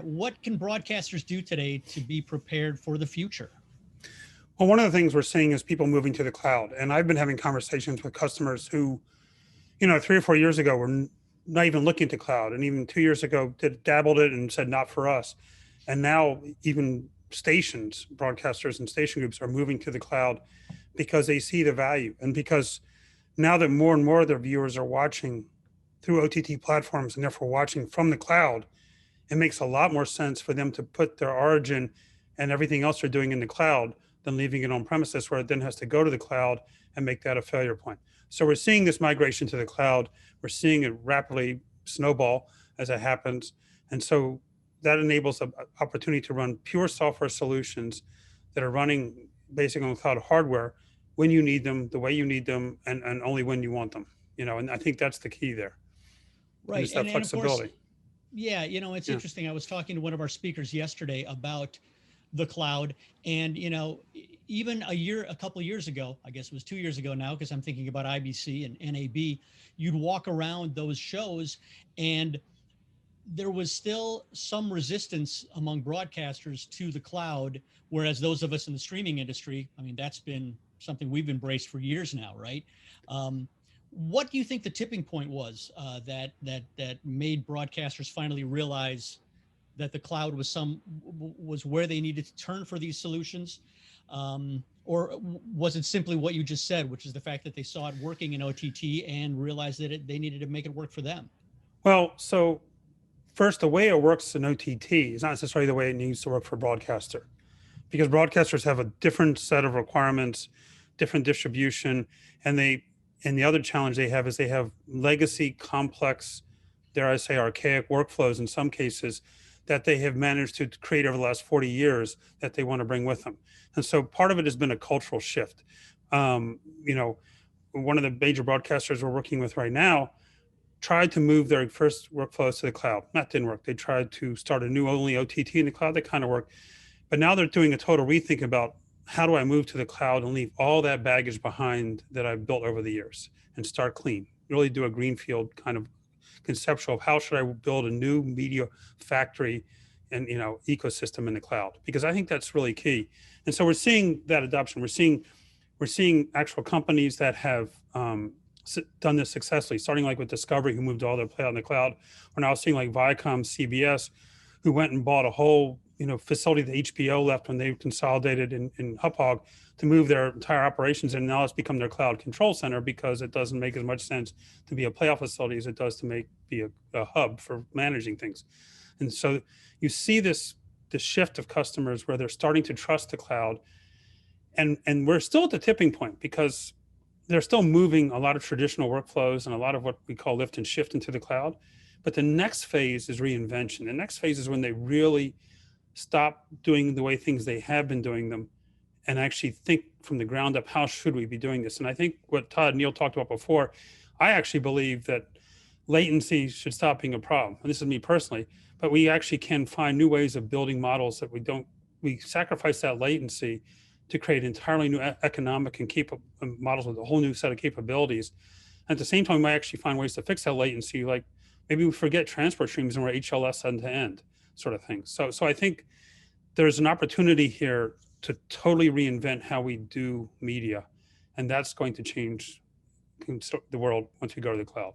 What can broadcasters do today to be prepared for the future? Well, one of the things we're seeing is people moving to the cloud. And I've been having conversations with customers who, 3 or 4 years ago were not even looking to cloud. And even 2 years ago, did dabbled it and said, not for us. And now even stations, broadcasters and station groups are moving to the cloud because they see the value. And because now that more and more of their viewers are watching through OTT platforms and therefore watching from the cloud, it makes a lot more sense for them to put their origin and everything else they're doing in the cloud than leaving it on premises where it then has to go to the cloud and make that a failure point. So we're seeing this migration to the cloud. We're seeing it rapidly snowball as it happens. And so that enables an opportunity to run pure software solutions that are running basically on cloud hardware when you need them, the way you need them, and only when you want them. And I think that's the key there. And Right. it's that And of course, flexibility. yeah, it's Yeah. interesting. I was talking to one of our speakers yesterday about the cloud, and even a couple of years ago, I guess it was 2 years ago now, because I'm thinking about IBC and NAB, you'd walk around those shows and there was still some resistance among broadcasters to the cloud, whereas those of us in the streaming industry, I mean, that's been something we've embraced for years now, right? What do you think the tipping point was that made broadcasters finally realize that the cloud was where they needed to turn for these solutions? Or was it simply what you just said, which is the fact that they saw it working in OTT and realized that they needed to make it work for them? Well, so first, the way it works in OTT is not necessarily the way it needs to work for broadcaster, because broadcasters have a different set of requirements, different distribution, and the other challenge they have is they have legacy, complex, dare I say, archaic workflows in some cases that they have managed to create over the last 40 years that they want to bring with them. And so part of it has been a cultural shift. Um, you know, One of the major broadcasters we're working with right now tried to move their first workflows to the cloud. That didn't work. They tried to start a new only OTT in the cloud. That kind of worked. But now they're doing a total rethink about how do I move to the cloud and leave all that baggage behind that I've built over the years and start clean. Really do a greenfield kind of conceptual of how should I build a new media factory and ecosystem in the cloud, because I think that's really key. And so we're seeing that adoption. We're seeing actual companies that have done this successfully, starting like with Discovery, who moved all their play out in the cloud. We're now seeing like Viacom, CBS, who went and bought a whole facility that HBO left when they consolidated in Hauppauge to move their entire operations, and now it's become their cloud control center because it doesn't make as much sense to be a playoff facility as it does to be a hub for managing things. And so you see this shift of customers where they're starting to trust the cloud, and we're still at the tipping point because they're still moving a lot of traditional workflows and a lot of what we call lift and shift into the cloud. But the next phase is reinvention. The next phase is when they really stop doing the way things they have been doing them and actually think from the ground up, how should we be doing this? And I think what Todd and Neil talked about before, I actually believe that latency should stop being a problem. And this is me personally, but we actually can find new ways of building models that we sacrifice that latency to create entirely new economic and models with a whole new set of capabilities. At the same time, we might actually find ways to fix that latency, like maybe we forget transport streams and we're HLS end to end sort of thing. So I think there's an opportunity here to totally reinvent how we do media, and that's going to change the world once we go to the cloud.